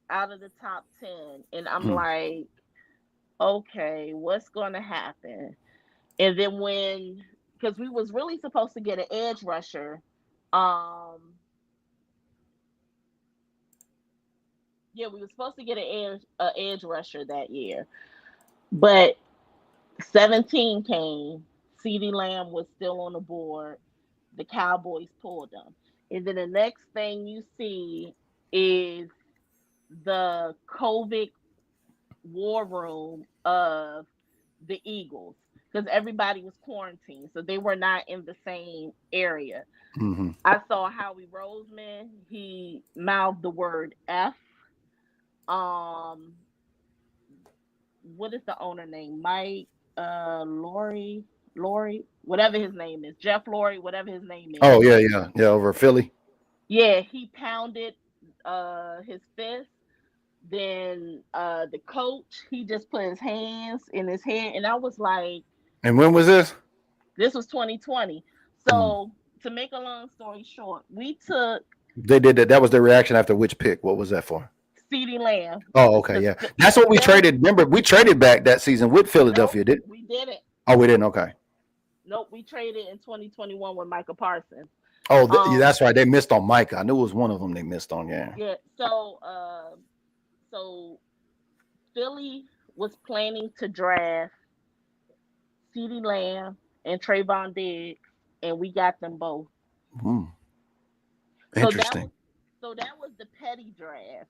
out of the top 10, and I'm like, okay, what's going to happen? And then because we was really supposed to get an edge rusher, we were supposed to get an edge rusher that year, but 17 came. CeeDee Lamb was still on the board. The Cowboys pulled him. And then the next thing you see is the COVID war room of the Eagles, because everybody was quarantined, so they were not in the same area. Mm-hmm. I saw Howie Roseman. He mouthed the word F. What is the owner name? Mike Laurie, whatever his name is. Jeff Laurie, whatever his name is. Oh, yeah. Over Philly. Yeah, he pounded his fist. Then the coach, he just put his hands in his head, and I was like, and when was this? This was 2020. So to make a long story short, we took. They did that. That was their reaction after which pick? What was that for? CeeDee Lamb. Oh, okay, yeah. That's what we traded. Remember, we traded back that season with Philadelphia, nope, we didn't. Oh, we didn't? Okay. Nope, we traded in 2021 with Micah Parsons. Oh, that's right. They missed on Micah. I knew it was one of them they missed on, yeah. Yeah, so Philly was planning to draft CeeDee Lamb and Trayvon Diggs, and we got them both. Interesting. So that was the petty draft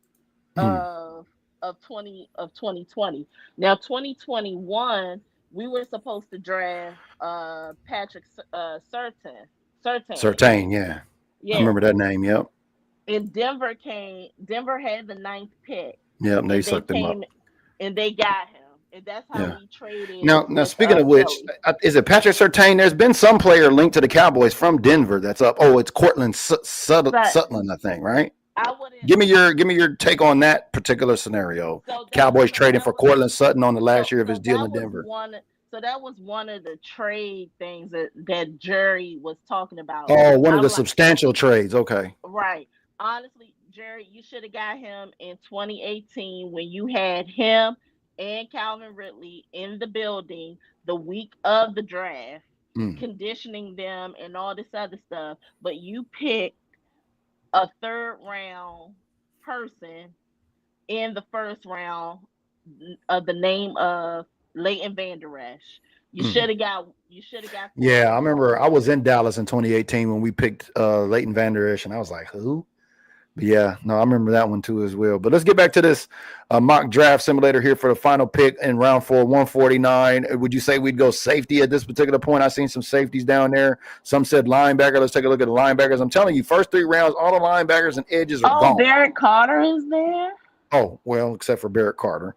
of 2020. Now 2021, we were supposed to draft Patrick Surtain, yeah. I remember that name. Yep. And Denver had the 9th pick. Yep, they sucked him up. And they got him. And that's how we traded. Now speaking of which, is it Patrick Surtain? There's been some player linked to the Cowboys from Denver that's up. Oh, it's Cortland Sutherland, I think, right? Give me your take on that particular scenario. Cowboys trading for Cortland Sutton on the last year of his deal in Denver. So that was one of the trade things that Jerry was talking about. Oh, one of the substantial trades. Okay. Right. Honestly, Jerry, you should have got him in 2018 when you had him and Calvin Ridley in the building the week of the draft, conditioning them and all this other stuff. But you picked a 3rd round person in the 1st round of the name of Leighton Vander Esch. You should have got. Yeah, I remember I was in Dallas in 2018 when we picked Leighton Vander Esch, and I was like, who? But yeah, no, I remember that one too as well. But let's get back to this mock draft simulator here for the final pick in round 4, 149. Would you say we'd go safety at this particular point? I've seen some safeties down there. Some said linebacker. Let's take a look at the linebackers. I'm telling you, first 3 rounds, all the linebackers and edges are gone. Barrett Carter is there? Oh, well, except for Barrett Carter.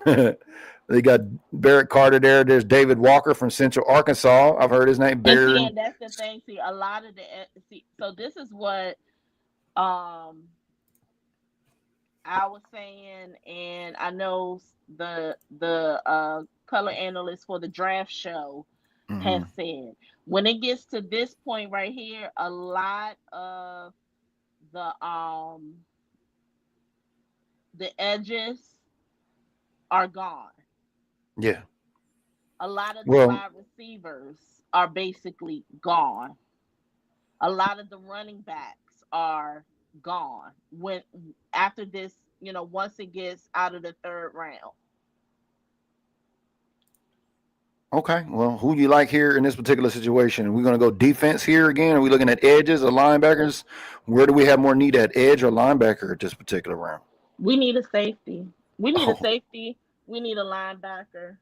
They got Barrett Carter there. There's David Walker from Central Arkansas. I've heard his name. And that's the thing. See, a lot of so this is what I was saying, and I know the color analyst for the draft show has said, when it gets to this point right here, a lot of the edges are gone. Yeah. A lot of the wide receivers are basically gone. A lot of the running backs are gone after this, once it gets out of the 3rd round. Okay, well, who do you like here in this particular situation? Are we going to go defense here again? Are we looking at edges or linebackers? Where do we have more need at, edge or linebacker at this particular round? We need a safety. We need a safety. We need a linebacker.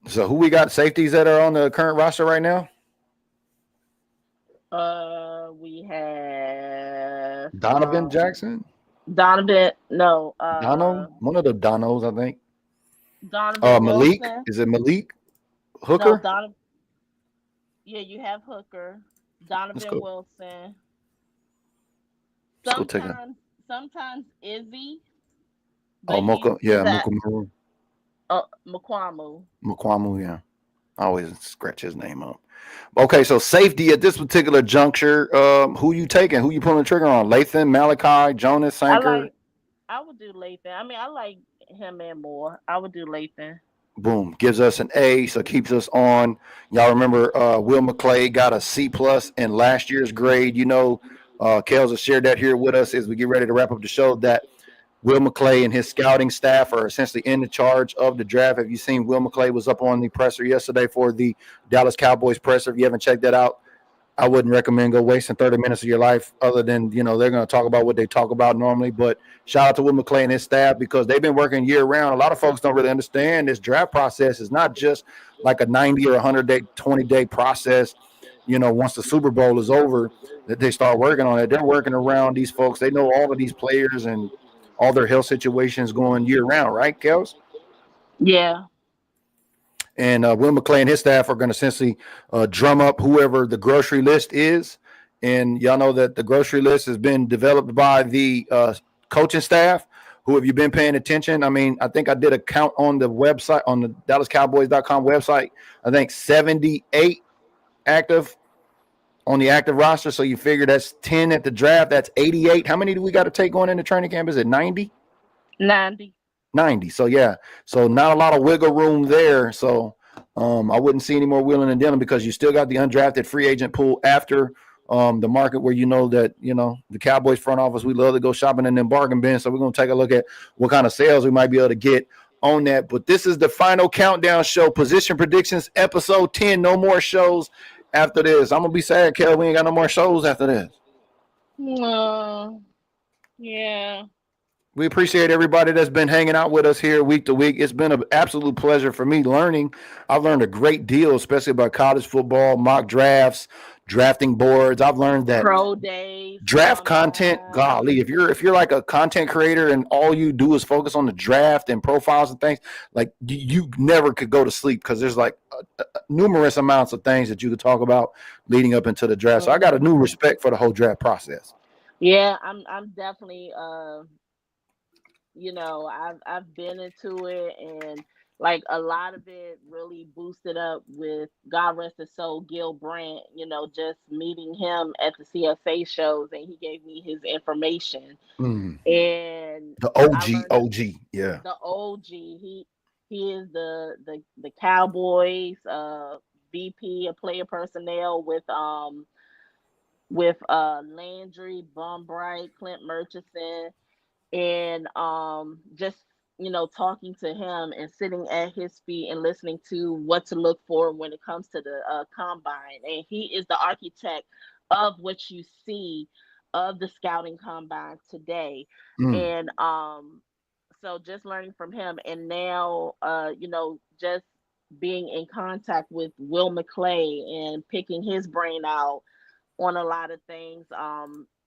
So who we got safeties that are on the current roster right now? We have Donovan Jackson, Donovan. No, Dono, one of the Donos, I think. Donovan Malik, Wilson. is it Malik No, Hooker? Donovan. Yeah, you have Hooker, Let's Donovan go. Wilson. Let's go take a. Sometimes Izzy, Oh, but Mocha, he's yeah, at Mukamaru, McQuamu. Mukwamu, yeah. I always scratch his name up. Okay, so safety at this particular juncture, who you taking? Who you pulling the trigger on? Lathan, Malachi, Jonas, I Sanker? like. I would do Lathan. I mean, I like him and more. I would do Lathan. Boom, gives us an A, so keeps us on. Y'all remember Will McClay got a C plus in last year's grade. Kels has shared that here with us as we get ready to wrap up the show. That Will McClay and his scouting staff are essentially in the charge of the draft. Have you seen Will McClay was up on the presser yesterday for the Dallas Cowboys presser? If you haven't checked that out, I wouldn't recommend go wasting 30 minutes of your life other than, they're going to talk about what they talk about normally. But shout out to Will McClay and his staff because they've been working year round. A lot of folks don't really understand this draft process is not just like a 90 or 100-day, 20-day process. Once the Super Bowl is over, that they start working on it. They're working around these folks. They know all of these players and all their health situations going year round, right, Kels? Yeah. And Will McClay and his staff are going to essentially drum up whoever the grocery list is. And y'all know that the grocery list has been developed by the coaching staff. Who have you been paying attention? I mean, I think I did a count on the website, on the DallasCowboys.com website. I think 78 active on the active roster. So you figure that's 10 at the draft. That's 88. How many do we got to take going into training camp? Is it 90? 90. 90. So yeah, so not a lot of wiggle room there. So I wouldn't see any more wheeling and dealing because you still got the undrafted free agent pool after the market where the Cowboys front office, we love to go shopping in them bargain bins. So we're going to take a look at what kind of sales we might be able to get on that. But this is the final countdown show, position predictions, episode 10. No more shows after this. I'm going to be sad, Kel. We ain't got no more shows after this. Yeah. We appreciate everybody that's been hanging out with us here week to week. It's been an absolute pleasure for me learning. I've learned a great deal, especially about college football, mock drafts, drafting boards. I've learned that Pro days. draft content, golly, if you're like a content creator and all you do is focus on the draft and profiles and things, like you never could go to sleep because there's like numerous amounts of things that you could talk about leading up into the draft. So I got a new respect for the whole draft process. Yeah, I'm definitely I've been into it, and like a lot of it really boosted up with, God rest his soul, Gil Brandt, just meeting him at the CSA shows, and he gave me his information. And the OG, yeah. The OG. He is the Cowboys VP of player personnel with Landry, Bumbright, Clint Murchison, and just talking to him and sitting at his feet and listening to what to look for when it comes to the combine. And he is the architect of what you see of the scouting combine today. And so just learning from him, and now just being in contact with Will McClay and picking his brain out on a lot of things.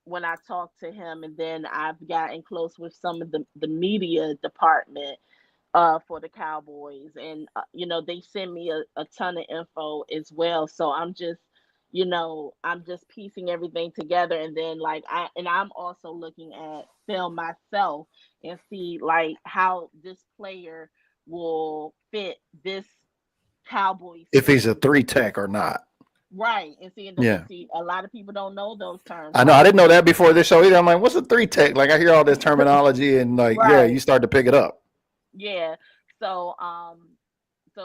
When I talked to him, and then I've gotten close with some of the media department for the Cowboys, and they send me a ton of info as well. So I'm just piecing everything together, and then I'm also looking at film myself and see like how this player will fit this Cowboys If he's a scheme. 3-tech or not. Right. And see, a lot of people don't know those terms. I know. I didn't know that before this show either. I'm like, what's a 3-tech? Like I hear all this terminology and like, right. Yeah, you start to pick it up. Yeah. So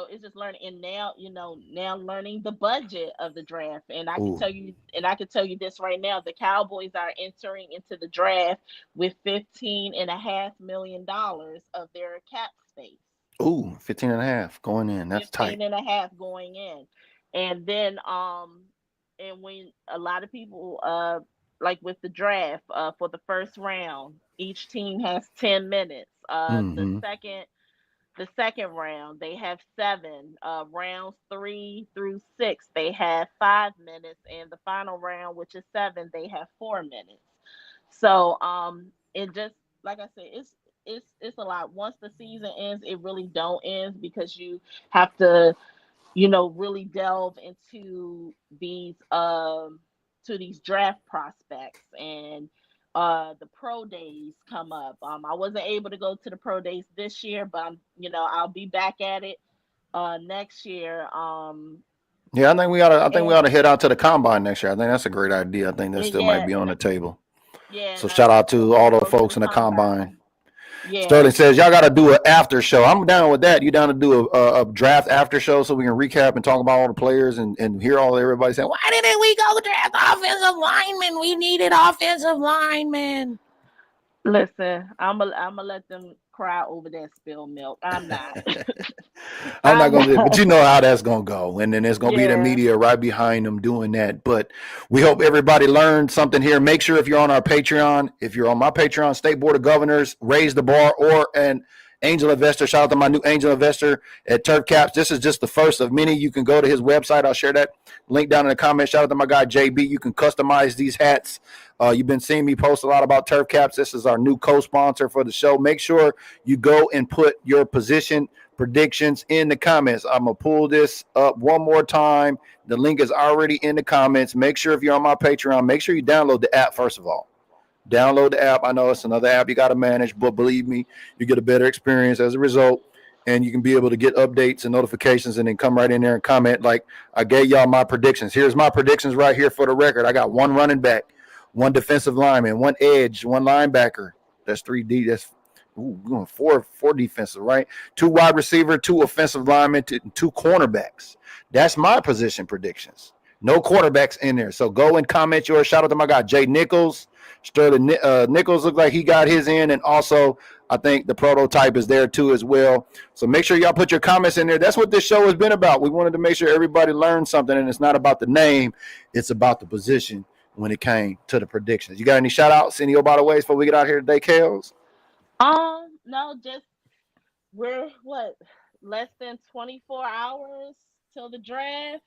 it's just learning, and now learning the budget of the draft. And I can tell you this right now, the Cowboys are entering into the draft with $15.5 million of their cap space. Ooh, 15.5 going in. That's 15.5 going in. And then and when a lot of people like with the draft for the first round, each team has 10 minutes. The the second round, they have 7. Rounds 3 through 6, they have 5 minutes, and the final round, which is 7, they have 4 minutes. So it just, like I said, it's a lot. Once the season ends, it really don't end because you have to, really delve into these draft prospects, and the pro days come up. I wasn't able to go to the pro days this year, but I'll be back at it next year. Yeah, I think we And ought to head out to the combine next year. I think that's a great idea. I think that still might yeah, be on the table. yeah, So and I shout out definitely to want all to the go to folks the in the combine. combine. Yeah. Sterling says y'all got to do an after show. I'm down with that. You down to do a draft after show so we can recap and talk about all the players and hear all everybody saying, why didn't we go draft offensive linemen? We needed offensive linemen. Listen, I'm gonna let them cry over that spilled milk. I'm not. I'm not I'm going to, but not. you know how that's going to go. And then there's going to be the Yeah. media right behind them doing that. But we hope everybody learned something here. Make sure if you're on our Patreon, if you're on my Patreon, State Board of Governors, Raise the Bar, or an angel investor, shout out to my new angel investor at Turf Caps. This is just the first of many. You can go to his website. I'll share that link down in the comments. Shout out to my guy, JB. You can customize these hats. You've been seeing me post a lot about Turf Caps. This is our new co-sponsor for the show. Make sure you go and put your position predictions in the comments. I'm going to pull this up one more time. The link is already in the comments. Make sure if you're on my Patreon, make sure you download the app first of all. Download the app. I know it's another app you got to manage, but believe me, you get a better experience as a result, and you can be able to get updates and notifications and then come right in there and comment like I gave y'all my predictions. Here's my predictions right here for the record. I got 1 running back, 1 defensive lineman, 1 edge, 1 linebacker. That's 3D. That's we're going four defensive, right? 2 wide receiver, 2 offensive linemen, 2 cornerbacks. That's my position predictions. No quarterbacks in there. So go and comment yours. Shout out to my guy, Jay Nichols. Sterling Nichols looked like he got his in. And also, I think the prototype is there too as well. So make sure y'all put your comments in there. That's what this show has been about. We wanted to make sure everybody learned something. And it's not about the name. It's about the position when it came to the predictions. You got any shout outs, any by the ways before we get out here today, KELZ? No, just we're less than 24 hours till the draft.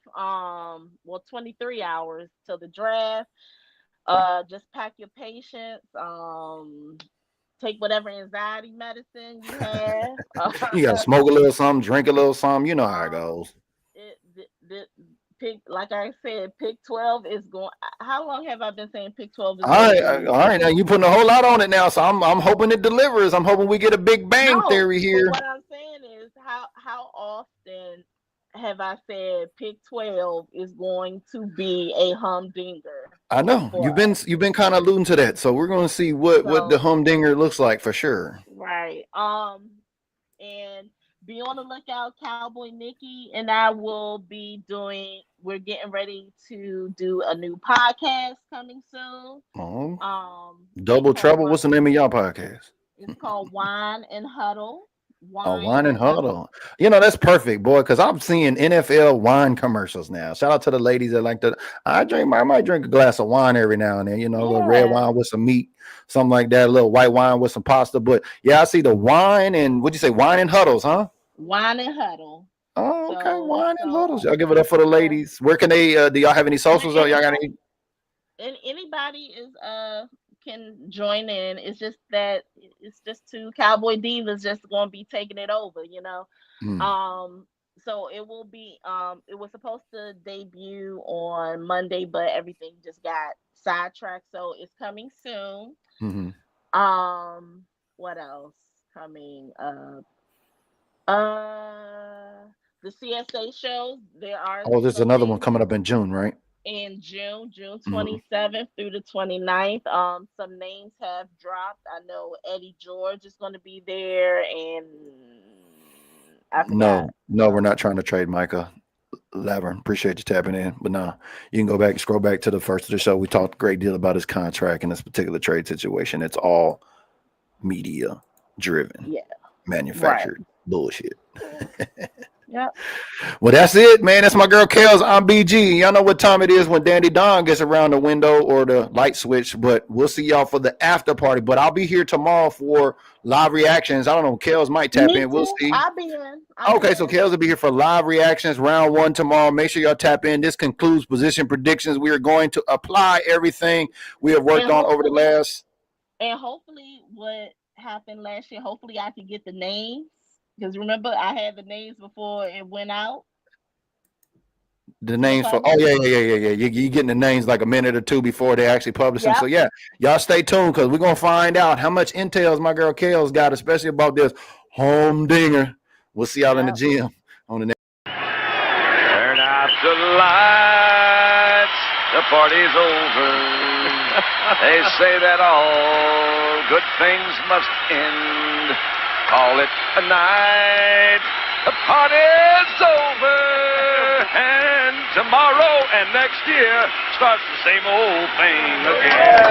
23 hours till the draft. Just pack your patience. Take whatever anxiety medicine you have. You got to smoke a little something, drink a little something. You know how it goes. Pick, like I said, pick 12 is going. How long have I been saying pick 12 is All right. Now you putting a whole lot on it now, so I'm hoping it delivers. I'm hoping we get a Big Bang Theory here. What I'm saying is, how often have I said pick 12 is going to be a humdinger? I know you've been kind of alluding to that, so we're going to see what the humdinger looks like for sure. Right. And be on the lookout. Cowboy Nikki and I will be we're getting ready to do a new podcast coming soon. Double Trouble. What's the name of y'all podcast? It's called Wine and Huddle. Wine and Huddle. You know, that's perfect, boy, because I'm seeing NFL wine commercials now. Shout out to the ladies that like to. I might drink a glass of wine every now and then, a little red wine with some meat, something like that, a little white wine with some pasta. But yeah, I see the wine and what'd you say, Wine and Huddles, huh? Wine and Huddle. Oh, okay. Wine and Huddles. Y'all give it up for the ladies. Where can they do y'all have any socials or y'all got any? And anybody can join in. It's just that it's just 2 cowboy divas just going to be taking it over, So it will be it was supposed to debut on Monday, but everything just got sidetracked, so it's coming soon. Mm-hmm. What else coming up? The CSA shows, there are there's another one coming up in June, right? In June 27th through the 29th. Some names have dropped. I know Eddie George is going to be there, and I forgot. No, we're not trying to trade Micah Laverne. Appreciate you tapping in, but no, you can go back and scroll back to the first of the show. We talked a great deal about his contract and this particular trade situation. It's all media driven, manufactured bullshit. Yep. Well, that's it, man. That's my girl KELZ. I'm BG. Y'all know what time it is when Dandy Don gets around the window or the light switch. But we'll see y'all for the after party. But I'll be here tomorrow for live reactions. I don't know. KELZ might tap Me in. We'll too. see. I'll be in. Okay, so KELZ will be here for live reactions, round 1 tomorrow. Make sure y'all tap in. This concludes position predictions. We are going to apply everything we have worked on over the last. And hopefully, what happened last year, hopefully I can get the names. Because remember, I had the names before it went out. The names for yeah. You're getting the names like a minute or two before they actually publish them. So yeah, y'all stay tuned because we're gonna find out how much intel my girl KELZ got, especially about this home dinger. We'll see y'all in the gym on the next. Turn out the lights, the party's over. They say that all good things must end. Call it a night, the party's over. And tomorrow and next year starts the same old thing again.